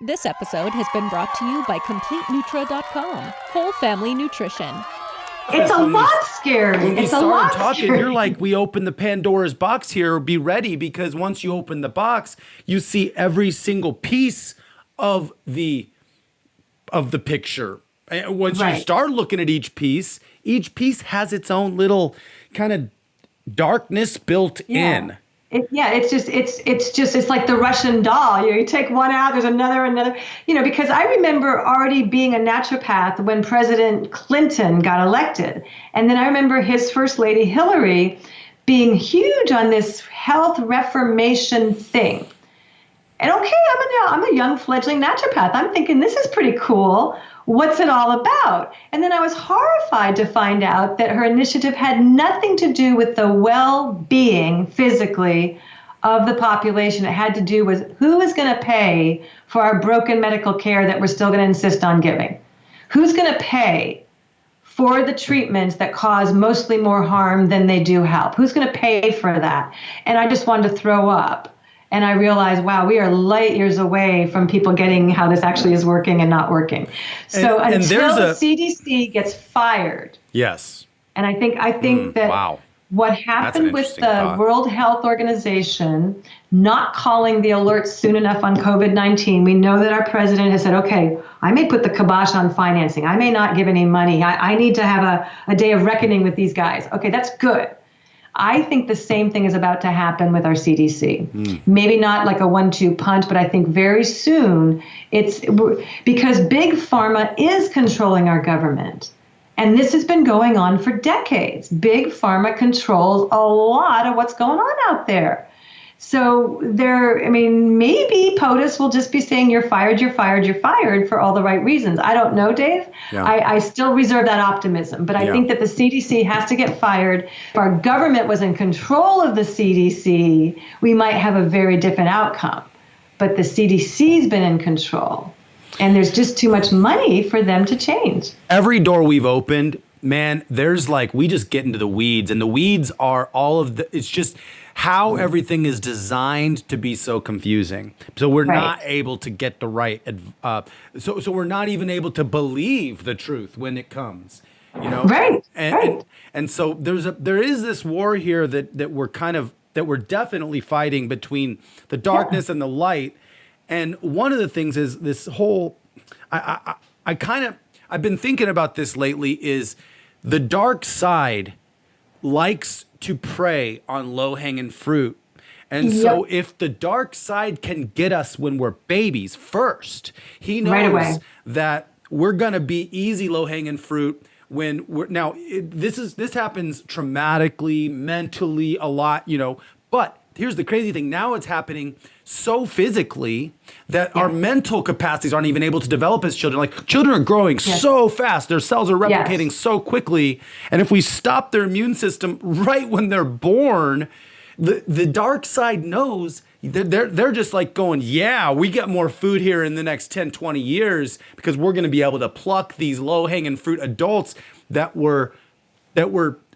This episode has been brought to you by CompleteNutra.com, whole family nutrition. It's a lot scary. When we it's a started lot talking, scary. you're like, we opened the Pandora's box here. Be ready, because once you open the box, you see every single piece of the picture. And once you start looking at each piece has its own little kind of darkness built in. It's like the Russian doll. You take one out, there's another. Because I remember already being a naturopath when President Clinton got elected. And then I remember his first lady, Hillary, being huge on this health reformation thing. And okay, I'm a young fledgling naturopath. I'm thinking this is pretty cool. What's it all about? And then I was horrified to find out that her initiative had nothing to do with the well-being physically of the population. It had to do with who is going to pay for our broken medical care that we're still going to insist on giving. Who's going to pay for the treatments that cause mostly more harm than they do help? Who's going to pay for that? And I just wanted to throw up. And I realized, wow, we are light years away from people getting how this actually is working and not working. So until the CDC gets fired. Yes. And I think that what happened with the World Health Organization not calling the alerts soon enough on COVID-19, we know that our president has said, okay, I may put the kibosh on financing. I may not give any money. I need to have a day of reckoning with these guys. Okay, that's good. I think the same thing is about to happen with our CDC. Maybe not like a 1-2 punch, but I think very soon it's because big pharma is controlling our government. And this has been going on for decades. Big pharma controls a lot of what's going on out there. So maybe POTUS will just be saying you're fired for all the right reasons. I don't know, Dave. Yeah. I still reserve that optimism. But I think that the CDC has to get fired. If our government was in control of the CDC, we might have a very different outcome. But the CDC's been in control. And there's just too much money for them to change. Every door we've opened, man, there's we just get into the weeds. And the weeds are it's just how everything is designed to be so confusing. So we're not able to get the right, so we're not even able to believe the truth when it comes, Right. And so there is this war here that we're definitely fighting between the darkness and the light. And one of the things is this whole, I've been thinking about this lately, is the dark side likes to prey on low-hanging fruit. And so if the dark side can get us when we're babies first, he knows that we're going to be easy low-hanging fruit when this happens traumatically, mentally, a lot, but here's the crazy thing. Now it's happening so physically that our mental capacities aren't even able to develop as children. Like, children are growing so fast. Their cells are replicating so quickly. And if we stop their immune system right when they're born, the dark side knows they're just going, we get more food here in the next 10, 20 years because we're going to be able to pluck these low-hanging fruit adults that were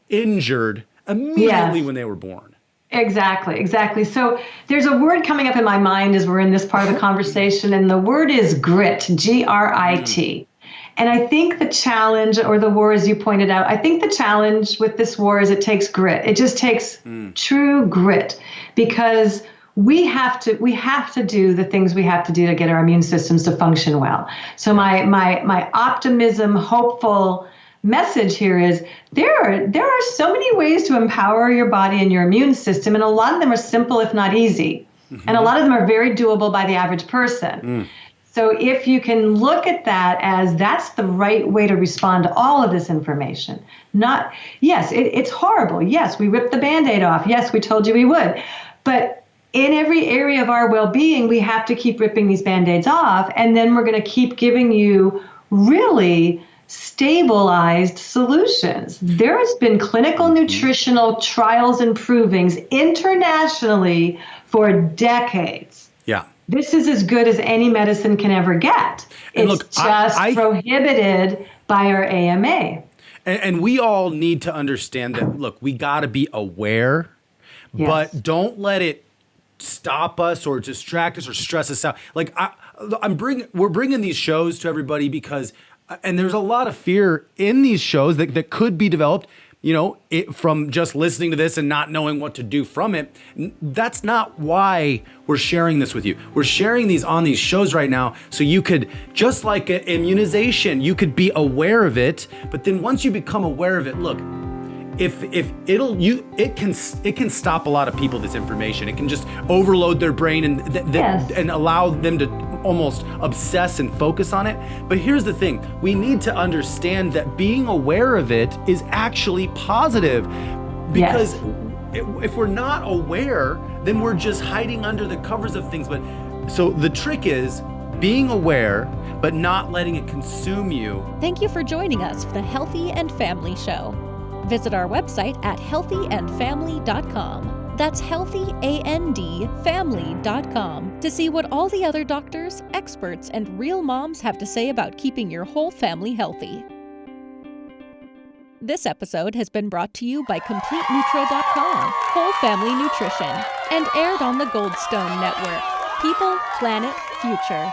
injured immediately when they were born. Exactly. So there's a word coming up in my mind as we're in this part of the conversation, and the word is grit, Grit. And I think the challenge, or the war, as you pointed out, I think the challenge with this war is it takes grit. It just takes true grit, because we have to do the things we have to do to get our immune systems to function well. So my optimism, hopeful message here is there are so many ways to empower your body and your immune system, and a lot of them are simple, if not easy. And a lot of them are very doable by the average person. So if you can look at that as that's the right way to respond to all of this information, it's horrible. Yes, we ripped the Band-Aid off. Yes, we told you we would. But in every area of our well-being, we have to keep ripping these Band-Aids off, and then we're going to keep giving you really stabilized solutions. There has been clinical nutritional trials and provings internationally for decades. Yeah. This is as good as any medicine can ever get. It's prohibited by our AMA. And we all need to understand that, look, we got to be aware, but don't let it stop us or distract us or stress us out. we're bringing these shows to everybody because, and there's a lot of fear in these shows that could be developed, from just listening to this and not knowing what to do from it. That's not why we're sharing this with you. We're sharing these on these shows right now so you could, just like immunization, you could be aware of it. But then once you become aware of it, look, it can stop a lot of people, this information. It can just overload their brain and allow them to almost obsess and focus on it. But here's the thing, we need to understand that being aware of it is actually positive, because if we're not aware, then we're just hiding under the covers of things. But so the trick is being aware, but not letting it consume you. Thank you for joining us for the Healthy and Family Show. Visit our website at healthyandfamily.com. That's healthyandfamily.com to see what all the other doctors, experts, and real moms have to say about keeping your whole family healthy. This episode has been brought to you by CompleteNutro.com, Whole Family Nutrition, and aired on the Goldstone Network. People, Planet, Future.